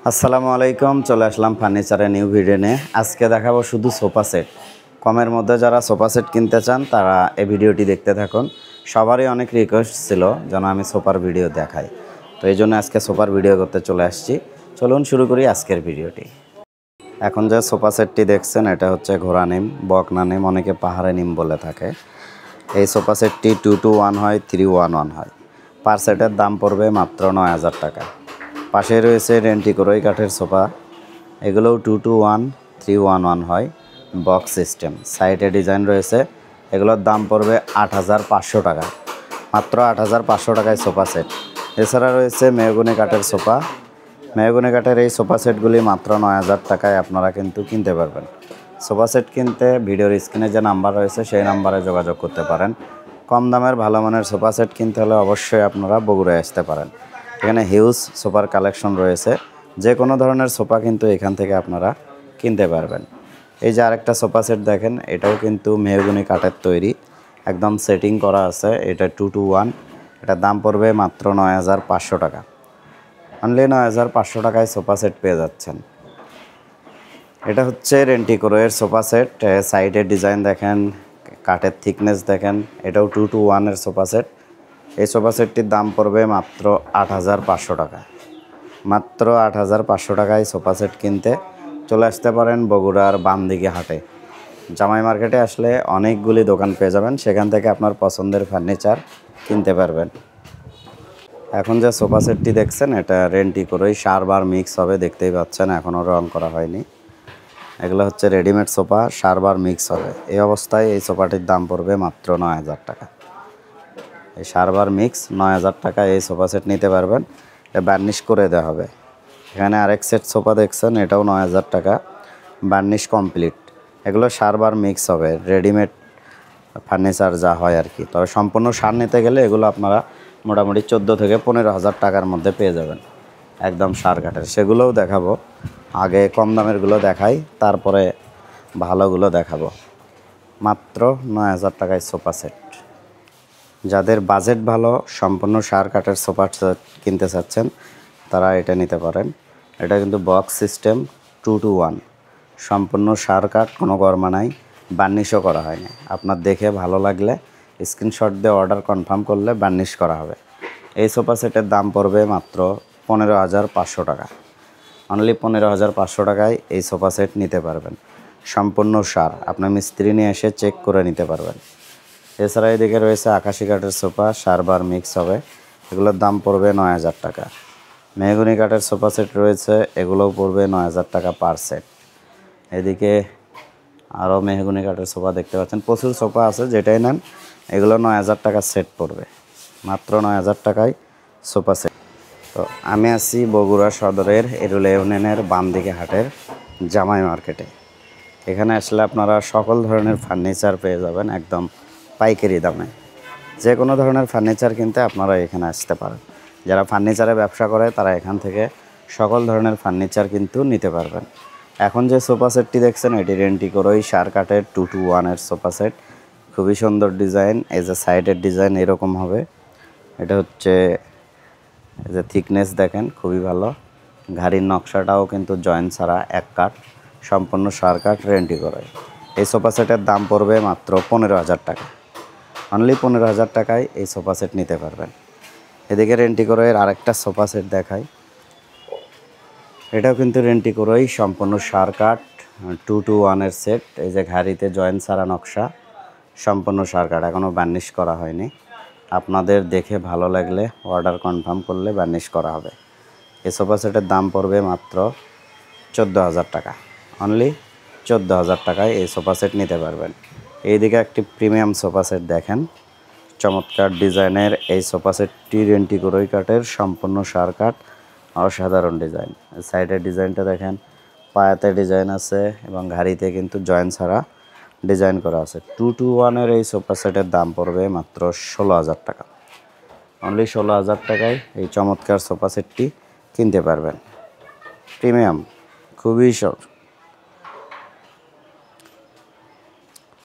আসসালামু আলাইকুম, চলে আসলাম ফার্নিচারের নিউ ভিডিও নিয়ে। আজকে দেখাবো শুধু সোফা সেট। কমের মধ্যে যারা সোফা সেট কিনতে চান তারা এই ভিডিওটি দেখতে থাকুন। সবারই অনেক রিকোয়েস্ট ছিল যেন আমি সোফার ভিডিও দেখাই, তো এই জন্য আজকে সোফার ভিডিও করতে চলে আসছি। চলুন শুরু করি আজকের ভিডিওটি। এখন যে সোফা সেটটি দেখছেন এটা হচ্ছে ঘোড়া নিম, বকনা নিম, অনেকে পাহাড়ে নিম বলে থাকে। এই সোফা সেটটি 2-1 হয়, 3-1 হয়। পার সেটের দাম পড়বে মাত্র 9,000 টাকা। পাশে রয়েছে রেন্টিকোরই কাঠের সোফা, এগুলোও 2-1, 3-1 হয়, বক্স সিস্টেম। সাইডে ডিজাইন রয়েছে, এগুলোর দাম পড়বে 8,500 টাকা। মাত্র 8,500 টাকায় সোফা সেট। এছাড়া রয়েছে মেহগনি কাঠের সোফা। মেহগনি কাঠের এই সোফা সেটগুলি মাত্র 9,000 টাকায় আপনারা কিন্তু কিনতে পারবেন। সোফা সেট কিনতে ভিডিওর স্ক্রিনে যে নাম্বার রয়েছে সেই নাম্বারে যোগাযোগ করতে পারেন। কম দামের ভালো মানের সোফা সেট কিনতে হলে অবশ্যই আপনারা বগুড়ায় আসতে পারেন। এখানে হিউজ সোফার কালেকশন রয়েছে, যে কোনো ধরনের সোফা কিন্তু এখান থেকে আপনারা কিনতে পারবেন। এই যে আরেকটা সোফা সেট দেখেন, এটাও কিন্তু মেহগনি কাঠের তৈরি, একদম সেটিং করা আছে। এটা 2-1, এটার দাম পড়বে মাত্র 9,500 টাকা। অনলি 9,500 টাকায় সোফা সেট পেয়ে যাচ্ছেন। এটা হচ্ছে রেন্টিকোরের সোফা সেট। সাইডের ডিজাইন দেখেন, কাঠের থিকনেস দেখেন। এটাও 2-1 সোফা সেট। এই সোফা সেটটির দাম পড়বে মাত্র 8,500 টাকা। মাত্র 8,500 টাকায় সোফা সেট কিনতে চলে আসতে পারেন বগুড়ার বামদিঘি হাটে। জামাই মার্কেটে আসলে অনেকগুলি দোকান পেয়ে যাবেন, সেখান থেকে আপনার পছন্দের ফার্নিচার কিনতে পারবেন। এখন যে সোফা সেটটি দেখছেন এটা রেন্টিকোরই সারবার মিক্স হবে, দেখতেই পাচ্ছেন এখনও রং করা হয়নি। এগুলো হচ্ছে রেডিমেড সোফা, সারবার মিক্স হবে। এই অবস্থায় এই সোফাটির দাম পড়বে মাত্র 9,000 টাকা। এই সারবার মিক্স 9,000 টাকায় এই সোফা সেট নিতে পারবেন। এটা বার্নিশ করে দেওয়া হবে। এখানে আরেক সেট সোফা দেখছেন, এটাও 9,000 টাকা, বার্নিশ কমপ্লিট। এগুলো সারবার মিক্স হবে, রেডিমেড ফার্নিচার যা হয় আর কি। তবে সম্পূর্ণ সার নিতে গেলে এগুলো আপনারা মোটামুটি 14,000 থেকে 15,000 টাকার মধ্যে পেয়ে যাবেন, একদম সার কাঠের। সেগুলোও দেখাবো, আগে কম দামেরগুলো দেখাই, তারপরে ভালোগুলো দেখাবো। মাত্র 9,000 টাকায় সোফা সেট। যাদের বাজেট ভালো, সম্পূর্ণ সার কাঠের সোফা সেট কিনতে চাচ্ছেন তারা এটা নিতে পারেন। এটা কিন্তু বক্স সিস্টেম, 2-1, সম্পূর্ণ সার কাঠ, কোনো গরমা নাই, বার্নিশও করা হয়নি। আপনার দেখে ভালো লাগলে স্ক্রিনশট দিয়ে অর্ডার কনফার্ম করলে বার্নিশ করা হবে। এই সোফা সেটের দাম পড়বে মাত্র 15,500 টাকা। অনলি 15,500 টাকায় এই সোফা সেট নিতে পারবেন, সম্পূর্ণ সার। আপনার মিস্ত্রি নিয়ে এসে চেক করে নিতে পারবেন। এছাড়া এদিকে রয়েছে আকাশি কাঠের সোফা, সারবার মিক্স হবে, এগুলোর দাম পড়বে 9,000 টাকা। মেহগনি কাঠের সোফা সেট রয়েছে, এগুলোও পড়বে 9,000 টাকা পার সেট। এদিকে আরও মেহগনি কাঠের সোফা দেখতে পাচ্ছেন, প্রচুর সোফা আছে, যেটাই নেন এগুলো 9,000 টাকা সেট পড়বে। মাত্র 9,000 টাকায় সোফা সেট। তো আমি আছি বগুড়া সদরের এরুল ইউনিয়নের বামদিঘি হাটের জামাই মার্কেটে। এখানে আসলে আপনারা সকল ধরনের ফার্নিচার পেয়ে যাবেন একদম পাইকারি দামে। যে কোনো ধরনের ফার্নিচার কিনতে আপনারা এখানে আসতে পারেন। যারা ফার্নিচারে ব্যবসা করে তারা এখান থেকে সকল ধরনের ফার্নিচার কিন্তু নিতে পারবেন। এখন যে সোফা সেটটি দেখছেন এটি রেন্টিকোরই সার কাঠের 2-1 সোফা সেট। খুবই সুন্দর ডিজাইন। এই যে সাইডের ডিজাইন এরকম হবে। এটা হচ্ছে এই যে থিকনেস দেখেন, খুবই ভালো। ঘাড়ির নকশাটাও কিন্তু জয়েন্ট ছাড়া, এক কাঠ, সম্পূর্ণ সার কাঠ, রেন্টিকোরই। এই সোফা সেটের দাম পড়বে মাত্র 15,000 টাকা। অনলি 15,000 টাকায় এই সোফা সেট নিতে পারবেন। এদিকে রেন্টিকোরইয়ের আরেকটা সোফা সেট দেখাই। এটাও কিন্তু রেন্টিকোরই, সম্পূর্ণ সার কাঠ, 2-1 সেট। এই যে ঘাড়িতে জয়েন্ট ছাড়া নকশা, সম্পূর্ণ সার কাঠ, এখনও বার্নিশ করা হয়নি। আপনাদের দেখে ভালো লাগলে অর্ডার কনফার্ম করলে বার্নিশ করা হবে। এই সোফা সেটের দাম পড়বে মাত্র 14,000 টাকা। অনলি 14,000 টাকায় এই সোফা সেট নিতে পারবেন। এইদিকে একটি প্রিমিয়াম সোফা সেট দেখেন, চমৎকার ডিজাইনের এই সোফা সেটটি রেন্টিকোরই কাঠের, সম্পূর্ণ সার কাঠ, অসাধারণ ডিজাইন। সাইডের ডিজাইনটা দেখেন, পায়াতে ডিজাইন আছে এবং ঘাড়িতে কিন্তু জয়েন্ট ছাড়া ডিজাইন করা আছে। 2-1 এই সোফা সেটের দাম পড়বে মাত্র 16,000 টাকা। অনলি 16,000 টাকায় এই চমৎকার সোফা সেটটি কিনতে পারবেন। প্রিমিয়াম, খুবই